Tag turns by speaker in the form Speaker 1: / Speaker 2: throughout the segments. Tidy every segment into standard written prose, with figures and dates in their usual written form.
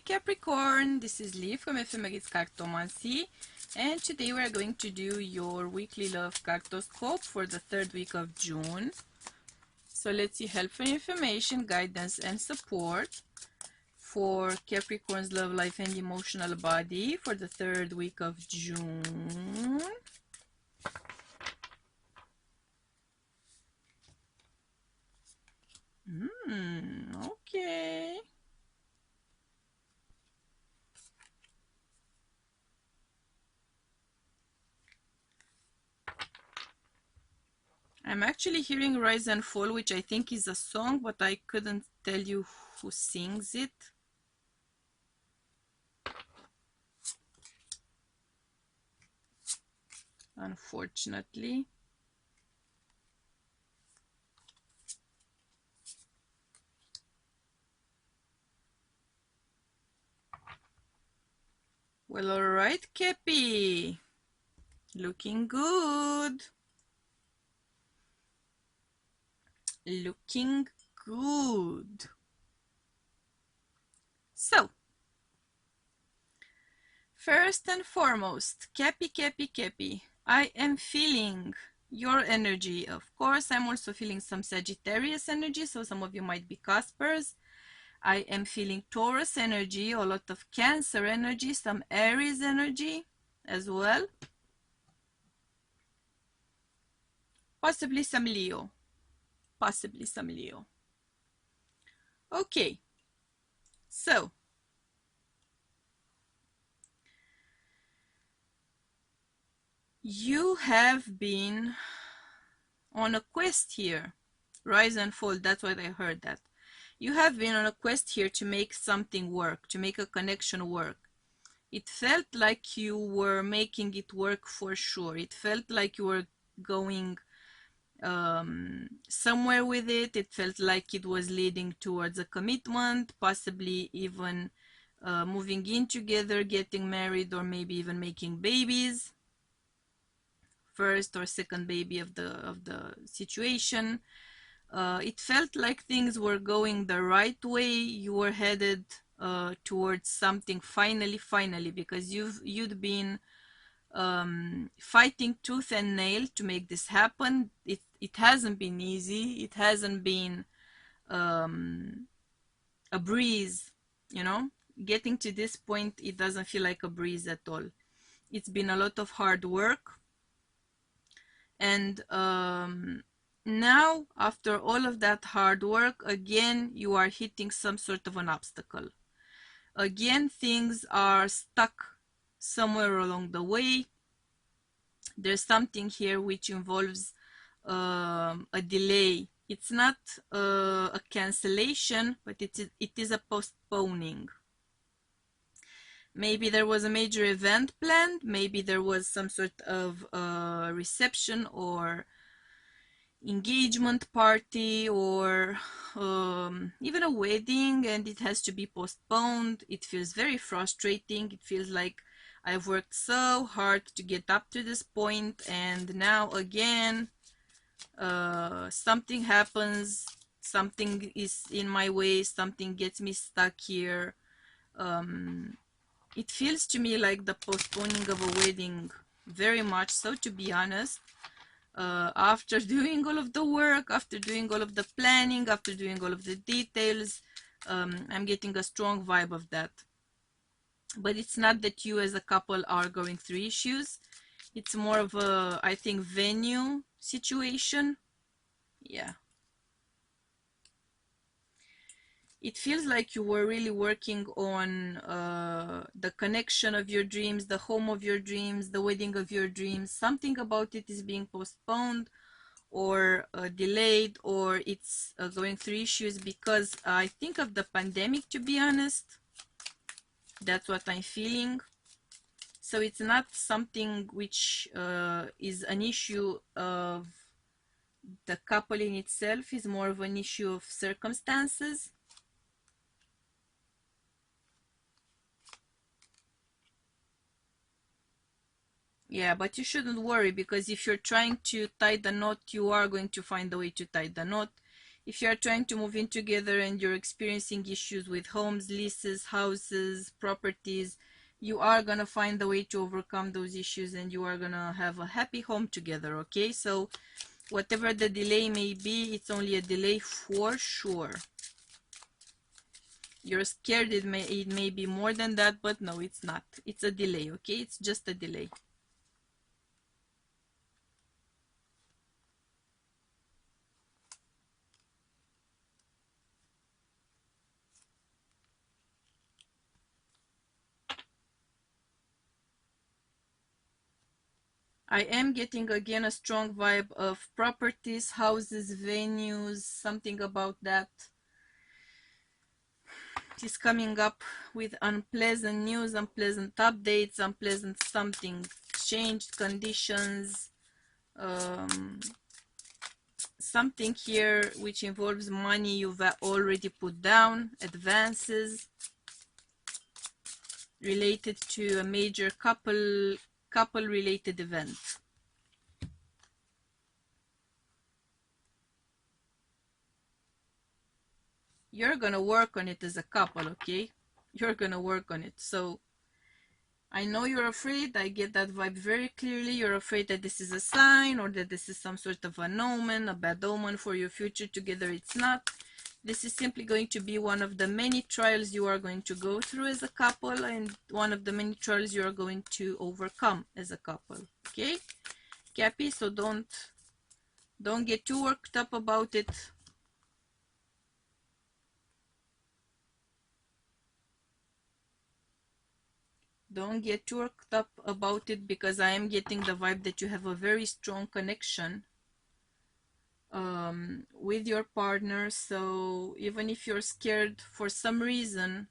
Speaker 1: Capricorn, this is Lee from Ephemeris Cartomancy, and today we are going to do your weekly love cartoscope for the third week of June. So let's see helpful information, guidance and support for Capricorn's love life and emotional body for the third week of June. Okay. I'm actually hearing Rise and Fall, which I think is a song, but I couldn't tell you who sings it. Unfortunately. Well, alright, Cappy. Looking good. Looking good. So, first and foremost, Cappy, I am feeling your energy. Of course, I'm also feeling some Sagittarius energy, so some of you might be Caspers. I am feeling Taurus energy, a lot of Cancer energy, some Aries energy as well. Possibly some Leo. Okay, so you have been on a quest here. Rise and Fall, that's what I heard that. You have been on a quest here to make something work, to make a connection work. It felt like you were making it work for sure. It felt like you were going somewhere with it. It felt like it was leading towards a commitment, possibly even moving in together, getting married, or maybe even making babies. First or second baby of the situation. It felt like things were going the right way. You were headed towards something finally, because you'd been fighting tooth and nail to make this happen. It hasn't been easy. It hasn't been a breeze, you know. Getting to this point, it doesn't feel like a breeze at all. It's been a lot of hard work. And now, after all of that hard work, again, you are hitting some sort of an obstacle. Again, things are stuck somewhere along the way. There's something here which involves a delay. It's not a cancellation, but it is a postponing. Maybe there was a major event planned. Maybe there was some sort of reception or engagement party, or even a wedding, and it has to be postponed. It feels very frustrating. It feels like I've worked so hard to get up to this point, and now again something happens, something is in my way, something gets me stuck here. It feels to me like the postponing of a wedding, very much so, to be honest. After doing all of the work, after doing all of the planning, after doing all of the details, I'm getting a strong vibe of that. But it's not that you as a couple are going through issues. It's more of a, I think, venue situation. Yeah. It feels like you were really working on the connection of your dreams, the home of your dreams, the wedding of your dreams. Something about it is being postponed or delayed, or it's going through issues because I think of the pandemic, to be honest. That's what I'm feeling. So it's not something which is an issue of the couple in itself. It's more of an issue of circumstances. Yeah, but you shouldn't worry, because if you're trying to tie the knot, you are going to find a way to tie the knot. If you are trying to move in together and you're experiencing issues with homes, leases, houses, properties, you are going to find the way to overcome those issues and you are going to have a happy home together, okay? So whatever the delay may be, it's only a delay for sure. You're scared it may be more than that, but no, it's not. It's a delay, okay? It's just a delay. I am getting again a strong vibe of properties, houses, venues, something about that. Is coming up with unpleasant news, unpleasant updates, unpleasant something, changed conditions, something here which involves money you've already put down, advances related to a major couple related event. You're gonna work on it as a couple, okay? You're gonna work on it. So I know you're afraid. I get that vibe very clearly. You're afraid that this is a sign or that this is some sort of an omen, a bad omen for your future together. It's not. This is simply going to be one of the many trials you are going to go through as a couple and one of the many trials you are going to overcome as a couple. Okay? Cappy, so don't get too worked up about it. Don't get too worked up about it because I am getting the vibe that you have a very strong connection with your partner. So even if you're scared for some reason,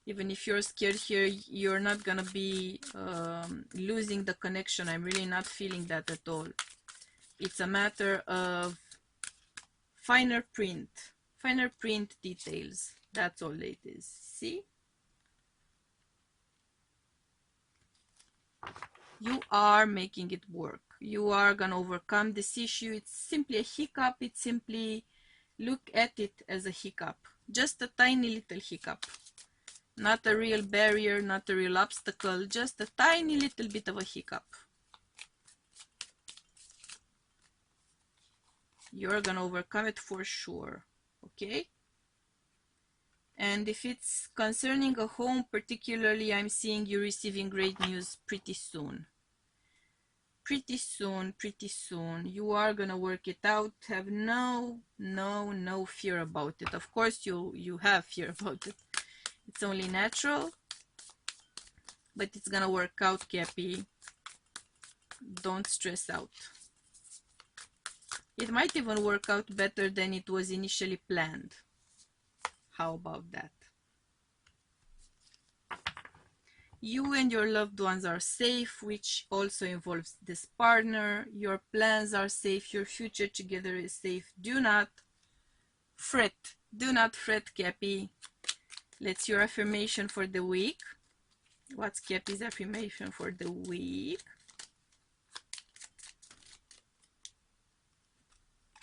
Speaker 1: even if you're scared here, you're not gonna be losing the connection. I'm really not feeling that at all. It's a matter of finer print details. That's all it is. See? You are making it work. You are gonna overcome this issue. It's simply a hiccup. It's simply, look at it as a hiccup. Just a tiny little hiccup. Not a real barrier, not a real obstacle, just a tiny little bit of a hiccup. You're gonna overcome it for sure, okay? And if it's concerning a home particularly, I'm seeing you receiving great news pretty soon. Pretty soon. You are gonna work it out. Have no fear about it. Of course you have fear about it. It's only natural, but it's gonna work out, Cappy. Don't stress out. It might even work out better than it was initially planned. How about that? You and your loved ones are safe, which also involves this partner. Your plans are safe. Your future together is safe. Do not fret. Do not fret, Cappy. Let's your affirmation for the week. What's Cappy's affirmation for the week?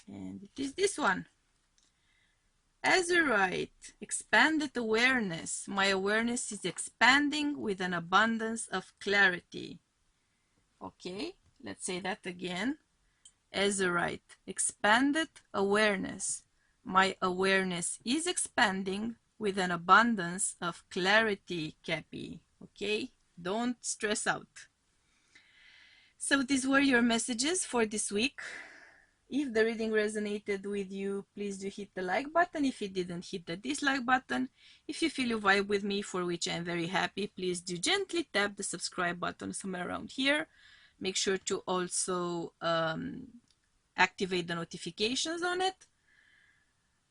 Speaker 1: And it is this one. Azurite, expanded awareness. My awareness is expanding with an abundance of clarity. Okay, let's say that again. Azurite, expanded awareness. My awareness is expanding with an abundance of clarity, Cappy. Okay, don't stress out. So these were your messages for this week. If the reading resonated with you, please do hit the like button. If it didn't, hit the dislike button. If you feel you vibe with me, for which I'm very happy, please do gently tap the subscribe button somewhere around here. Make sure to also activate the notifications on it.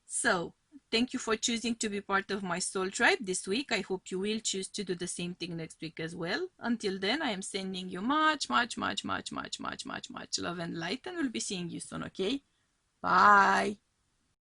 Speaker 1: So, thank you for choosing to be part of my soul tribe this week. I hope you will choose to do the same thing next week as well. Until then, I am sending you much love and light, and we'll be seeing you soon, okay? Bye.